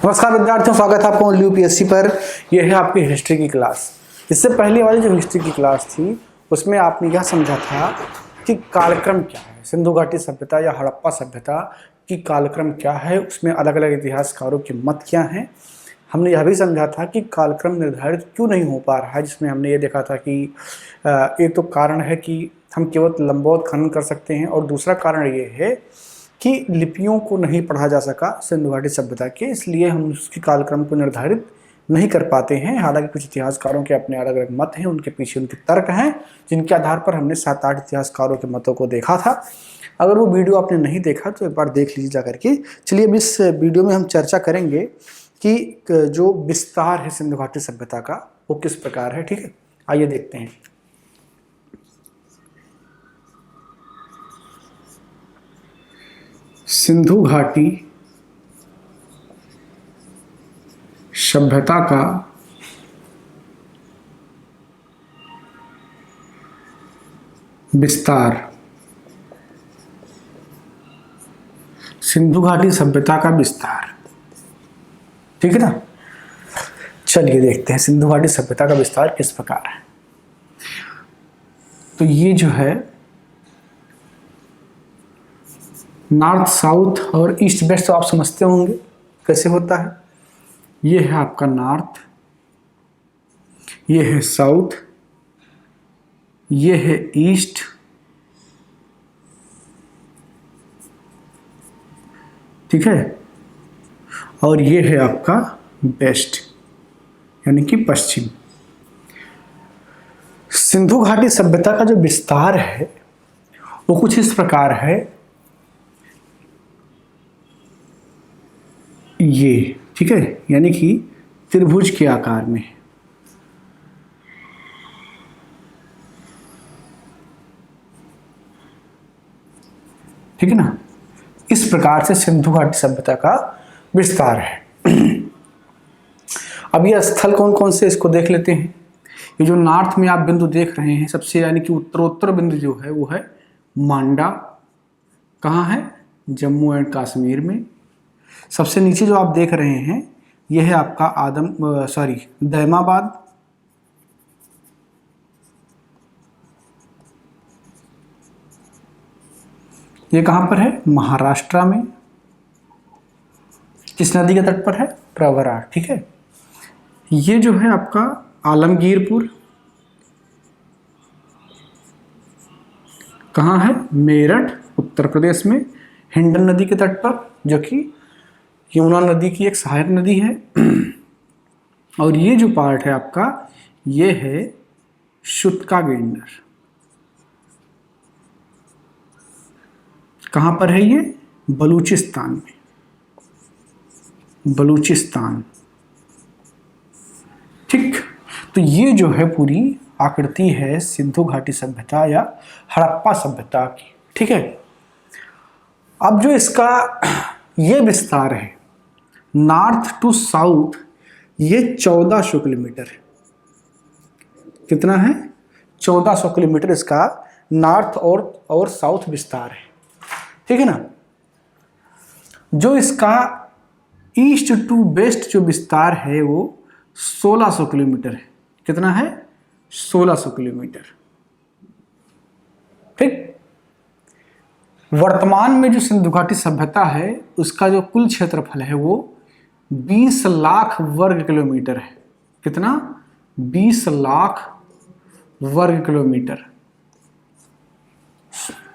नमस्कार विद्यार्थियों, स्वागत है आपका यूपीएससी पर। यह है आपकी हिस्ट्री की क्लास। इससे पहले वाली जो हिस्ट्री की क्लास थी उसमें आपने यह समझा था कि कालक्रम क्या है, सिंधु घाटी सभ्यता या हड़प्पा सभ्यता की कालक्रम क्या है, उसमें अलग अलग इतिहासकारों के मत क्या हैं। हमने यह भी समझा था कि कालक्रम निर्धारित क्यों नहीं हो पा रहा है, जिसमें हमने ये देखा था कि एक तो कारण है कि हम केवल लंबवत खनन कर सकते हैं, और दूसरा कारण ये है कि लिपियों को नहीं पढ़ा जा सका सिंधु घाटी सभ्यता के, इसलिए हम उसके कालक्रम को निर्धारित नहीं कर पाते हैं। हालांकि कुछ इतिहासकारों के अपने अलग अलग मत हैं, उनके पीछे उनके तर्क हैं, जिनके आधार पर हमने 7-8 इतिहासकारों के मतों को देखा था। अगर वो वीडियो आपने नहीं देखा तो एक बार देख लीजिए जा करके। चलिए अब इस वीडियो में हम चर्चा करेंगे कि जो विस्तार है सिंधु घाटी सभ्यता का वो किस प्रकार है। ठीक है, आइए देखते हैं। सिंधु घाटी सभ्यता का विस्तार, सिंधु घाटी सभ्यता का विस्तार। ठीक है ना, चलिए देखते हैं सिंधु घाटी सभ्यता का विस्तार किस प्रकार है। तो ये जो है नॉर्थ साउथ और ईस्ट वेस्ट तो आप समझते होंगे कैसे होता है। ये है आपका नॉर्थ, ये है साउथ, ये है ईस्ट, ठीक है, और ये है आपका वेस्ट यानी कि पश्चिम। सिंधु घाटी सभ्यता का जो विस्तार है वो कुछ इस प्रकार है। ये ठीक है, यानी कि त्रिभुज के आकार में है। ठीक है ना, इस प्रकार से सिंधु घाटी सभ्यता का विस्तार है। अब ये स्थल कौन कौन से इसको देख लेते हैं। ये जो नॉर्थ में आप बिंदु देख रहे हैं, सबसे यानी कि उत्तरोत्तर बिंदु जो है वो है मांडा। कहाँ है? जम्मू एंड कश्मीर में। सबसे नीचे जो आप देख रहे हैं यह है आपका दैमाबाद। ये कहाँ पर है? महाराष्ट्र में। किस नदी के तट पर है? प्रवरा। ठीक है, ये जो है आपका आलमगीरपुर। कहाँ है? मेरठ, उत्तर प्रदेश में, हिंडन नदी के तट पर, जो कि यमुना नदी की एक सहायक नदी है। और ये जो पार्ट है आपका, ये है शुत्का गेंडर। कहाँ पर है ये? बलूचिस्तान में, बलूचिस्तान। ठीक, तो ये जो है पूरी आकृति है सिंधु घाटी सभ्यता या हड़प्पा सभ्यता की। ठीक है, अब जो इसका ये विस्तार है नॉर्थ टू साउथ, ये 1400 किलोमीटर है। कितना है? 1400 किलोमीटर इसका नॉर्थ और साउथ विस्तार है। ठीक है ना, जो इसका ईस्ट टू वेस्ट जो विस्तार है वो 1600 किलोमीटर है। कितना है? 1600 किलोमीटर। ठीक, वर्तमान में जो सिंधु घाटी सभ्यता है उसका जो कुल क्षेत्रफल है वो 20 लाख वर्ग किलोमीटर है। कितना? 20 लाख वर्ग किलोमीटर।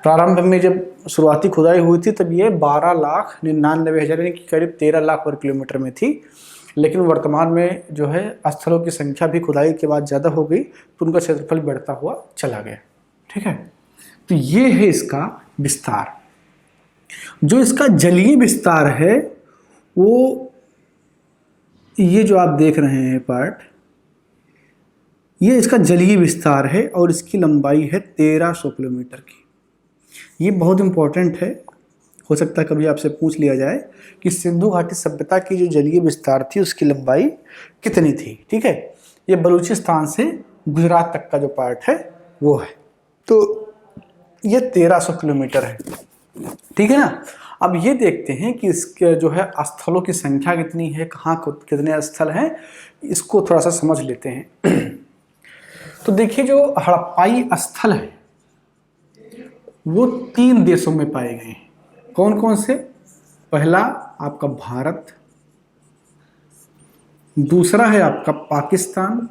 प्रारंभ में जब शुरुआती खुदाई हुई थी तब ये 12,99,000 यानी कि करीब 13 लाख वर्ग किलोमीटर में थी, लेकिन वर्तमान में जो है स्थलों की संख्या भी खुदाई के बाद ज़्यादा हो गई तो उनका क्षेत्रफल बढ़ता हुआ चला गया। ठीक है, तो ये है इसका विस्तार। जो इसका जलीय विस्तार है वो ये जो आप देख रहे हैं पार्ट, ये इसका जलीय विस्तार है और इसकी लंबाई है 1300 किलोमीटर की। ये बहुत इंपॉर्टेंट है, हो सकता है कभी आपसे पूछ लिया जाए कि सिंधु घाटी सभ्यता की जो जलीय विस्तार थी उसकी लंबाई कितनी थी। ठीक है, ये बलूचिस्तान से गुजरात तक का जो पार्ट है वो है, तो ये 1300 किलोमीटर है। ठीक है ना। अब ये देखते हैं कि इसके जो है स्थलों की संख्या कितनी है, कहाँ कितने स्थल हैं, इसको थोड़ा सा समझ लेते हैं। तो देखिए जो हड़प्पाई स्थल है वो 3 देशों में पाए गए हैं। कौन कौन से? पहला आपका भारत, दूसरा है आपका पाकिस्तान,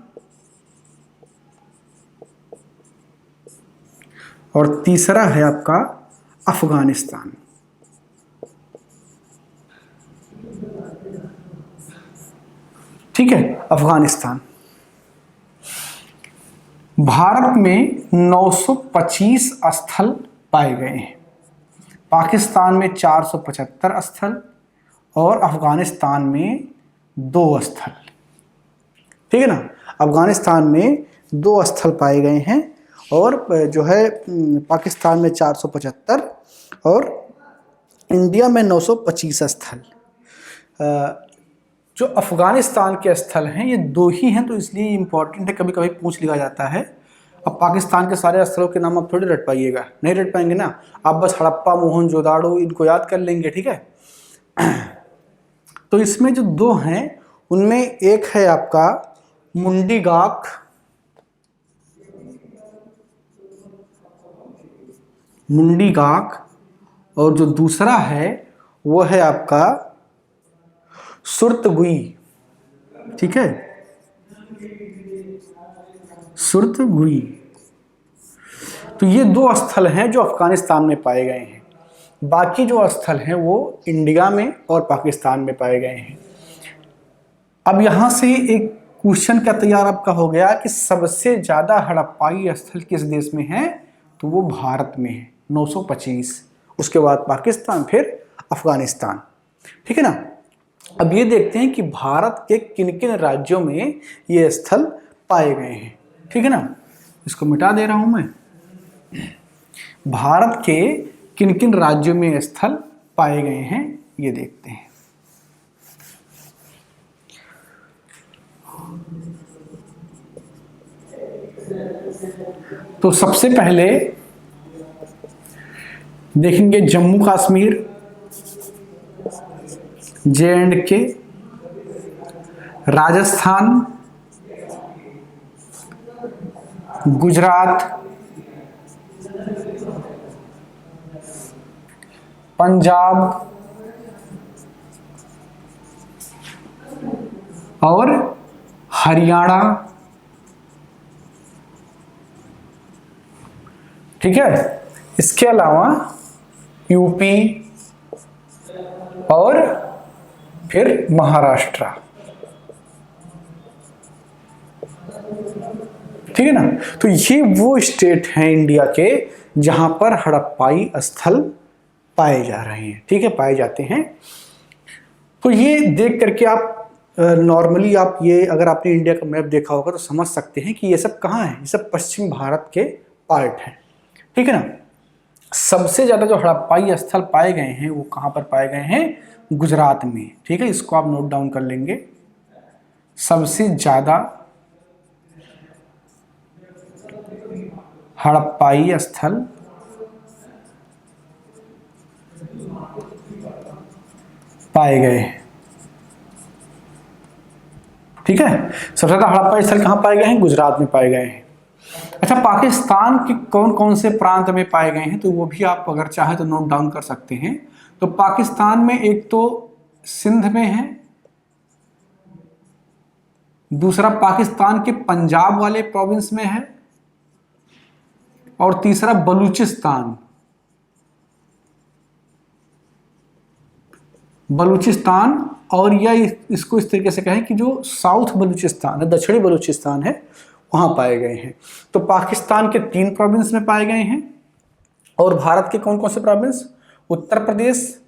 और तीसरा है आपका अफगानिस्तान। ठीक है, अफगानिस्तान। भारत में 925 स्थल पाए गए हैं, पाकिस्तान में 475 स्थल और अफगानिस्तान में 2 स्थल। ठीक है ना, अफगानिस्तान में 2 स्थल पाए गए हैं और जो है पाकिस्तान में 475 और इंडिया में 925 स्थल। जो अफगानिस्तान के स्थल हैं ये 2 ही हैं, तो इसलिए इम्पोर्टेंट है, कभी कभी पूछ लिया जाता है। अब पाकिस्तान के सारे स्थलों के नाम आप थोड़ी रट पाइएगा, नहीं रट पाएंगे ना, आप बस हड़प्पा, मोहनजोदाड़ो इनको याद कर लेंगे। ठीक है, तो इसमें जो 2 हैं उनमें एक है आपका मुंडीगाक, और जो दूसरा है वो है आपका सुर्तगुई। ठीक है, सुर्तगुई। तो ये 2 स्थल हैं जो अफगानिस्तान में पाए गए हैं, बाकी जो स्थल हैं वो इंडिया में और पाकिस्तान में पाए गए हैं। अब यहाँ से एक क्वेश्चन क्या तैयार आपका हो गया कि सबसे ज़्यादा हड़प्पाई स्थल किस देश में है, तो वो भारत में है 925, उसके बाद पाकिस्तान, फिर अफगानिस्तान। ठीक है ना। अब ये देखते हैं कि भारत के किन किन राज्यों में ये स्थल पाए गए हैं। ठीक है ना, इसको मिटा दे रहा हूं मैं। भारत के किन किन राज्यों में स्थल पाए गए हैं ये देखते हैं। तो सबसे पहले देखेंगे जम्मू कश्मीर, J&K, राजस्थान, गुजरात, पंजाब और हरियाणा। ठीक है, इसके अलावा यूपी और फिर महाराष्ट्र। ठीक है ना, तो ये वो स्टेट हैं इंडिया के जहां पर हड़प्पाई स्थल पाए जा रहे हैं। ठीक है, पाए जाते हैं। तो ये देख करके आप नॉर्मली आप ये अगर आपने इंडिया का मैप देखा होगा तो समझ सकते हैं कि ये सब कहाँ है, ये सब पश्चिम भारत के पार्ट हैं। ठीक है ना। सबसे ज़्यादा जो हड़प्पाई स्थल पाए गए हैं वो कहाँ पर पाए गए हैं, गुजरात में। ठीक है, इसको आप नोट डाउन कर लेंगे। सबसे ज़्यादा हड़प्पाई स्थल पाए गए हैं। ठीक है, सबसे ज़्यादा हड़प्पाई स्थल कहाँ पाए गए हैं, गुजरात में पाए गए हैं। अच्छा, पाकिस्तान के कौन कौन से प्रांत में पाए गए हैं तो वो भी आप अगर चाहें तो नोट डाउन कर सकते हैं। तो पाकिस्तान में एक तो सिंध में है, दूसरा पाकिस्तान के पंजाब वाले प्रोविंस में है, और तीसरा बलूचिस्तान। और या इसको इस तरीके से कहें कि जो साउथ बलूचिस्तान है, दक्षिणी बलूचिस्तान है, वहां पाए गए हैं। तो पाकिस्तान के 3 प्रोविंस में पाए गए हैं। और भारत के कौन कौन से प्रोविंस, उत्तर प्रदेश,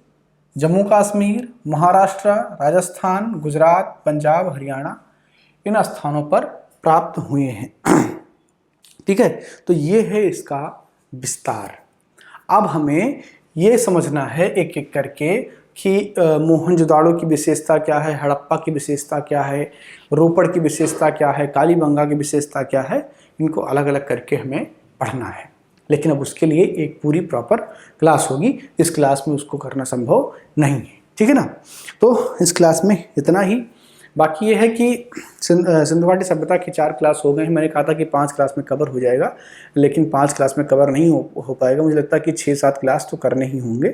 जम्मू कश्मीर, महाराष्ट्र, राजस्थान, गुजरात, पंजाब, हरियाणा, इन स्थानों पर प्राप्त हुए हैं। ठीक है, तो ये है इसका विस्तार। अब हमें ये समझना है एक एक करके कि मोहनजोदाड़ो की विशेषता क्या है, हड़प्पा की विशेषता क्या है, रोपड़ की विशेषता क्या है, कालीबंगा की विशेषता क्या है, इनको अलग अलग करके हमें पढ़ना है। लेकिन अब उसके लिए एक पूरी प्रॉपर क्लास होगी, इस क्लास में उसको करना संभव नहीं है, ठीक है ना। तो इस क्लास में इतना ही। बाकी ये है कि सिंधु घाटी सभ्यता की 4 क्लास हो गए हैं। मैंने कहा था कि 5 क्लास में कवर हो जाएगा, लेकिन 5 क्लास में कवर नहीं हो पाएगा। मुझे लगता है कि 6-7 क्लास तो करने ही होंगे।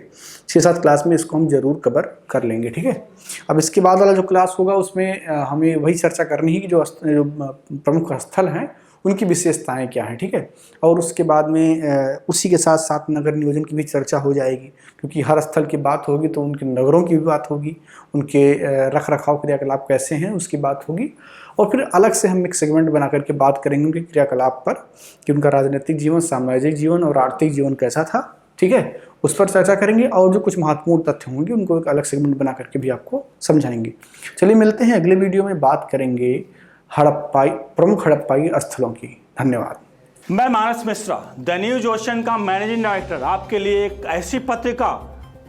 6-7 क्लास में इसको हम जरूर कवर कर लेंगे, ठीक है। अब इसके बाद वाला जो क्लास होगा उसमें हमें वही चर्चा करनी है कि जो प्रमुख स्थल हैं उनकी विशेषताएं क्या हैं, ठीक है। और उसके बाद में उसी के साथ साथ नगर नियोजन की भी चर्चा हो जाएगी, क्योंकि हर स्थल की बात होगी तो उनके नगरों की भी बात होगी, उनके रख रखाव क्रियाकलाप कैसे हैं उसकी बात होगी। और फिर अलग से हम एक सेगमेंट बना करके बात करेंगे उनके क्रियाकलाप पर कि उनका राजनीतिक जीवन, सामाजिक जीवन और आर्थिक जीवन कैसा था, ठीक है, उस पर चर्चा करेंगे। और जो कुछ महत्वपूर्ण तथ्य होंगे उनको एक अलग सेगमेंट बना करके भी आपको समझाएंगे। चलिए मिलते हैं अगले वीडियो में, बात करेंगे प्रमुख हड़प्पाई स्थलों की। धन्यवाद। मैं मानस मिश्रा, द न्यूज ओशन का मैनेजिंग डायरेक्टर, आपके लिए एक ऐसी पत्रिका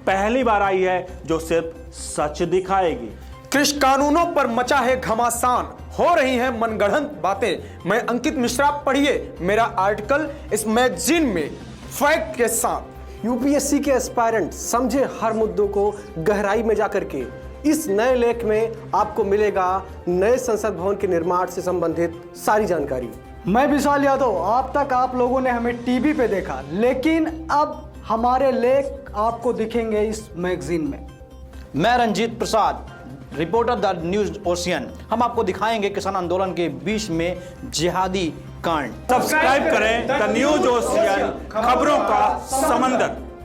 पहली बार आई है जो सिर्फ सच दिखाएगी। कृषि कानूनों पर मचा है घमासान, हो रही हैं मनगढ़ंत बातें। मैं अंकित मिश्रा, पढ़िए मेरा आर्टिकल इस मैगजीन में फैक्ट के साथ। यूपीएससी के एस्पायरेंट समझे हर मुद्दों को गहराई में जाकर के। इस नए लेख में आपको मिलेगा नए संसद भवन के निर्माण से संबंधित सारी जानकारी। मैं विशाल यादव, अब तक आप लोगों ने हमें टीवी पे देखा, लेकिन अब हमारे लेख आपको दिखेंगे इस मैगजीन में। मैं Ranjit Prasad, reporter the news ocean. हम आपको दिखाएंगे किसान आंदोलन के बीच में जिहादी कांड। सब्सक्राइब करें द न्यूज ओशियन, खबरों का समंदर।